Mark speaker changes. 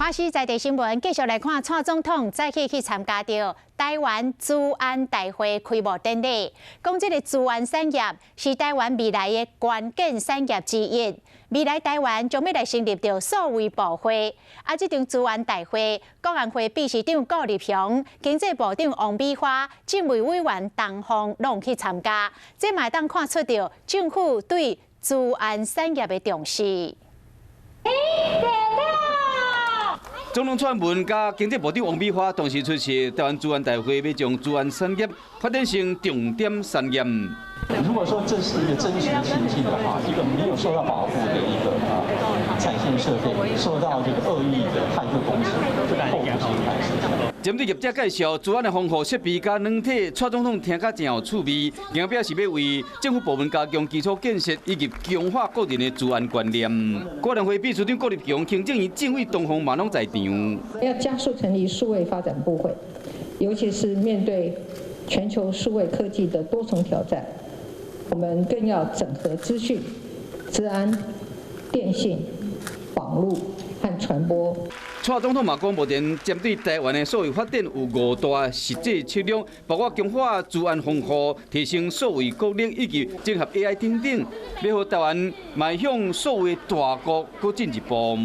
Speaker 1: 华视在地新闻继续来看，蔡总统再去参加到台湾资安大会开幕典礼，讲这个资安产业是台湾未来的关键产业之一。未来台湾将要来成立到数位部会，这场资安大会，国安会秘书长顾立雄、经济部长王美花、政委委员陈凤拢去参加，这嘛当看出到政府对资安产业的重视。
Speaker 2: 总统蔡文甲经济部长王美花同时出席台湾资安大会，要将资安产业发展成重点产业。
Speaker 3: 如果说这是一个真实情境的话，一个没有受到保护的一个在线设备，受到这个恶意的骇客攻击，这个后果是应该是。
Speaker 2: 针对业者介绍资安的防护设备甲软体，蔡总统听甲真有趣味，并表示要为政府部门加强基础建设以及强化个人的资安观念。国联会秘书长顾立雄、行政院政委东宏嘛拢在场。
Speaker 4: 要加速成立数位发展部会，尤其是面对全球数位科技的多重挑战，我们更要整合资讯、治安、电信、网络和传播。
Speaker 2: 蔡总统嘛讲，目前针对台湾的数位发展有5大实际策略，包括强化资安防护、提升数位国力以及整合 AI 等等，要让台湾迈向数位大国更进一步。